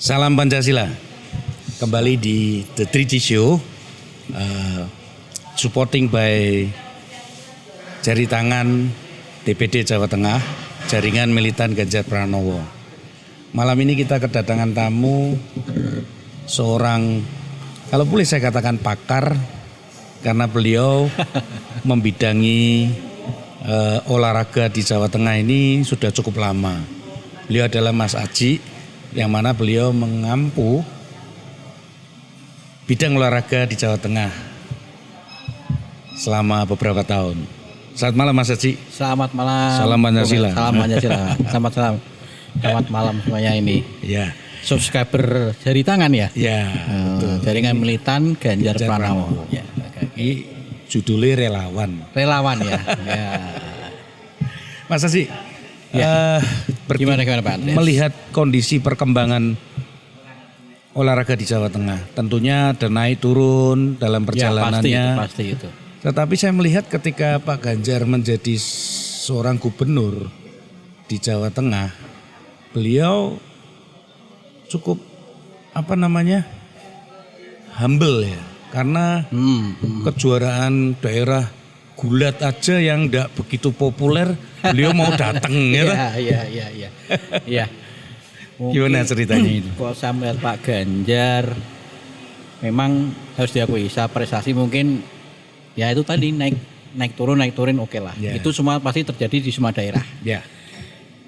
Salam Pancasila. Kembali di The 3G Show, supporting by Jari Tangan DPD Jawa Tengah, Jaringan Militan Ganjar Pranowo. Malam ini kita kedatangan tamu seorang, kalau boleh saya katakan pakar, karena beliau membidangi olahraga di Jawa Tengah ini sudah cukup lama. Beliau adalah Mas Aji, yang mana beliau mengampu bidang olahraga di Jawa Tengah selama beberapa tahun. Selamat malam Mas Aji. Selamat malam. Salam Pancasila. Salam Pancasila. Selamat malam semuanya ini. Ya. Subscriber Jari Tangan ya. Ya. Jaringan Militan Ganjar Pranowo. Ya. Ini judulnya relawan. Relawan ya. Ya. Mas Aji. Ya. Gimana Pak Andres? Melihat kondisi perkembangan olahraga di Jawa Tengah, tentunya ada naik turun dalam perjalanannya. Ya, pasti itu. Tetapi saya melihat ketika Pak Ganjar menjadi seorang gubernur di Jawa Tengah, beliau cukup humble ya, karena kejuaraan daerah gulat aja yang tidak begitu populer, beliau mau datang ya. Iya. Gimana ceritanya itu? Kalau saya melihat Pak Ganjar, memang harus diakui, prestasi mungkin ya itu tadi naik turun oke lah. Yeah. Itu semua pasti terjadi di semua daerah. Ya.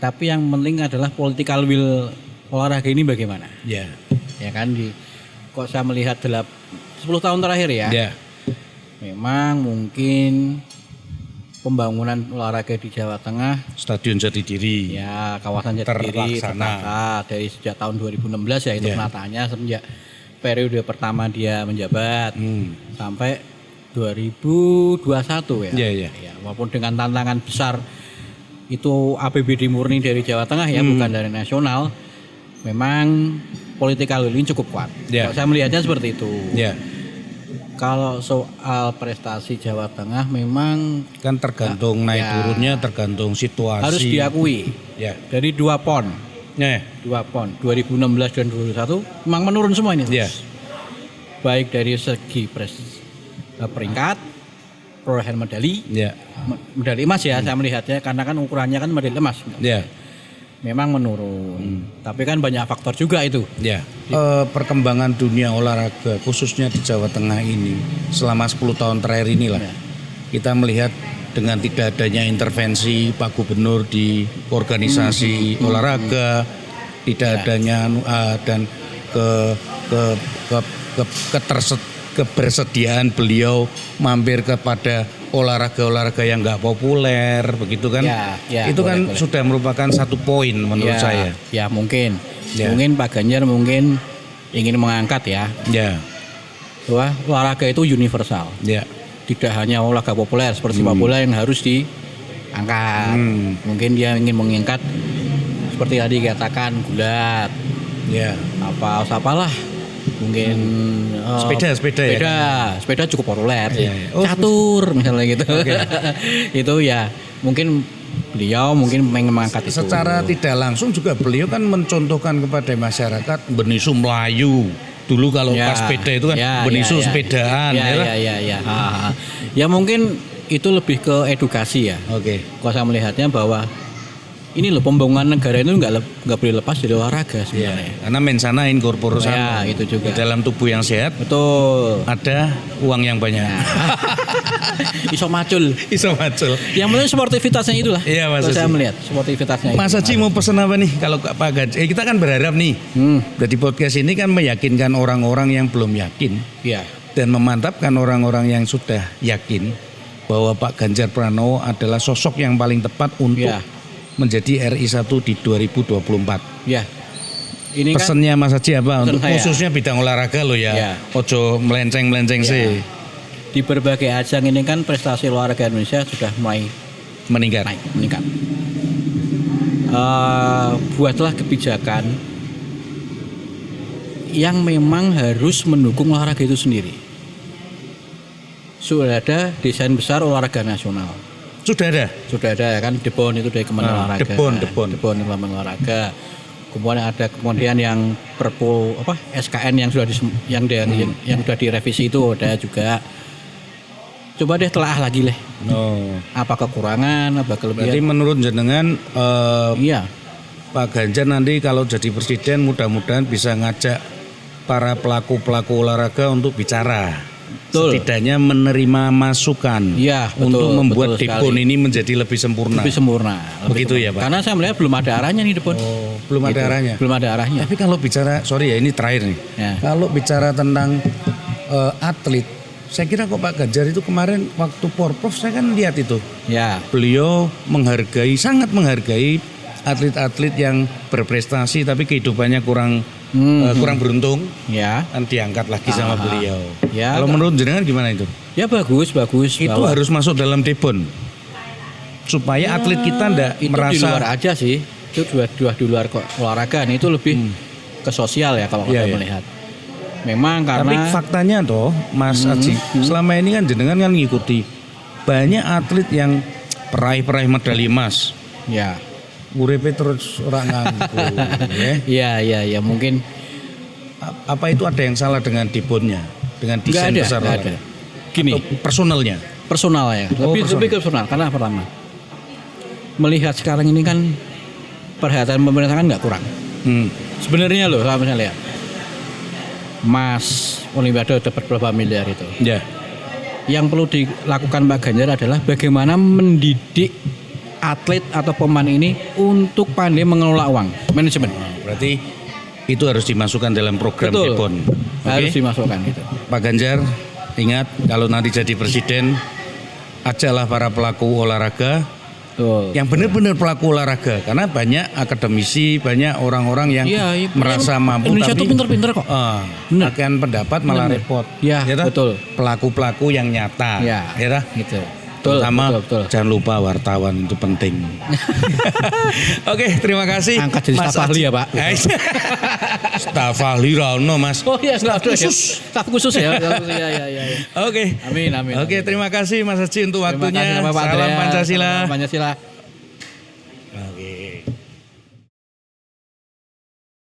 Tapi yang penting adalah political will olahraga ini bagaimana? Ya. Ya kan kok saya melihat 10 tahun terakhir ya. Ya. Memang mungkin pembangunan olahraga di Jawa Tengah, Stadion Jatidiri. ya kawasan Jatidiri terlaksana dari sejak tahun 2016 ya itu penataannya semenjak periode pertama dia menjabat sampai 2021 ya. Iya. Ya, walaupun dengan tantangan besar itu APBD murni dari Jawa Tengah ya, bukan dari nasional. Memang political will ini cukup kuat. Ya. Kalau saya melihatnya seperti itu. Ya. Kalau soal prestasi Jawa Tengah memang Kan tergantung naik turunnya, tergantung situasi. harus diakui. Ya. Dari 2 pon. Ya. 2 pon 2016 dan 2021 memang menurun semua ini. Ya. Baik dari segi peringkat, perolehan medali. Ya. Medali emas ya saya melihatnya, karena kan ukurannya kan medali emas. Ya. Memang menurun. Tapi kan banyak faktor juga itu. Ya. Perkembangan dunia olahraga khususnya di Jawa Tengah ini selama 10 tahun terakhir inilah kita melihat dengan tidak adanya intervensi Pak Gubernur di organisasi olahraga, tidak adanya dan kebersediaan beliau mampir kepada olahraga yang nggak populer, begitu kan? Ya, itu kan sudah merupakan satu poin menurut saya. Ya mungkin, Ya. mungkin Pak Ganjar mungkin ingin mengangkat ya, Ya, bahwa olahraga itu universal. ya, Tidak hanya olahraga populer seperti sepak bola yang harus diangkat. Mungkin dia ingin mengangkat seperti tadi katakan gulat, ya. apalah. Mungkin sepeda cukup populer sih. Iya. Oh, catur misalnya gitu. Itu ya mungkin beliau mungkin pengen mengangkat itu. Secara tidak langsung juga beliau kan mencontohkan kepada masyarakat benisu Melayu. Dulu kalau pas sepeda itu kan benisu sepedaan. Ya mungkin itu lebih ke edukasi ya. Oke. Kalau saya melihatnya bahwa ini loh, pembangunan negara itu nggak boleh lepas dari olahraga sebenarnya. Karena mensana in corpore sano. Ya, itu juga. Di dalam tubuh yang sehat Betul. ada uang yang banyak. Iso macul. Yang penting sportivitasnya itulah. Iya, Mas Kalau saya Haji. melihat sportivitasnya. Mas Haji mau pesan apa nih kalau Pak Ganjar? Kita kan berharap nih. Jadi podcast ini kan meyakinkan orang-orang yang belum yakin. Iya. Dan memantapkan orang-orang yang sudah yakin bahwa Pak Ganjar Pranowo adalah sosok yang paling tepat untuk menjadi RI 1 di 2024. Ya. Ini pesennya Mas Haji apa untuk saya. khususnya bidang olahraga lo ya. Ojo melenceng-melenceng sih. Di berbagai ajang ini kan prestasi olahraga Indonesia sudah mulai meningkat. Buatlah kebijakan yang memang harus mendukung olahraga itu sendiri. Sudah ada desain besar olahraga nasional. Sudah ada ya kan, Depon itu dari Kementerian Olahraga. Depon Kementerian Olahraga. kemudian yang Perpu SKN yang sudah yang sudah direvisi itu ada juga. Coba deh telaah lagi leh. Apa kekurangan, apa kelebihan. Berarti menurut jenengan iya. Pak Ganjar nanti kalau jadi presiden mudah-mudahan bisa ngajak para pelaku-pelaku olahraga untuk bicara. Betul. Setidaknya menerima masukan Iya, untuk membuat betul Depon ini menjadi lebih sempurna. Lebih sempurna. Begitu ya, Pak? Karena saya melihat belum ada arahnya nih Depon. Belum ada arahnya. Belum ada arahnya. Tapi kalau bicara, sorry ya ini terakhir nih. Ya. Kalau bicara tentang atlet, saya kira kok Pak Ganjar itu kemarin waktu Porprov saya kan lihat itu. Ya. Beliau sangat menghargai atlet-atlet yang berprestasi tapi kehidupannya kurang beruntung. Ya. Kan diangkat lagi sama beliau. Ya. Kalau menurut jenengan gimana itu? Ya bagus. Itu harus masuk dalam Depon. Supaya atlet kita ndak itu merasa di luar aja sih. Itu di luar olahraga nih, itu lebih ke sosial ya kalau saya melihat. Memang karena tapi faktanya toh Mas Aji, selama ini kan jenengan kan ngikuti banyak atlet yang peraih medali emas. Ya. Uripe terus orang nganggu. Iya, mungkin apa itu ada yang salah dengan Deponnya, dengan desain besar ada. Gini, personalnya. Personal ya. Lebih ke personal. Karena pertama, melihat sekarang ini kan perhatian pemerintah kan nggak kurang. Sebenarnya loh, kalau misalnya lihat Mas Olimpiade dapat berapa miliar itu. Ya. Yang perlu dilakukan Pak Ganjar adalah bagaimana mendidik atlet atau pemain ini untuk pandai mengelola uang, manajemen. Berarti itu harus dimasukkan dalam program Depon. Harus dimasukkan itu. Pak Ganjar, ingat kalau nanti jadi presiden, ajaklah para pelaku olahraga. Yang benar-benar pelaku olahraga, karena banyak akademisi, banyak orang-orang yang merasa mampu Indonesia tapi itu pinter-pinter kok. Akan pendapat malah repot. Ya, betul. Pelaku-pelaku yang nyata. Ya, gitu. Terutama betul. jangan lupa wartawan itu penting. Oke, terima kasih. Angkat jadi staf ahli ya Pak. Staf ahli Rano Mas. Oh iya, staf khusus ya. Ya. Oke. Amin. Oke, terima kasih Mas Haji untuk waktunya. Terima kasih, Pak Salam Andrea. Pancasila. Salam Pancasila.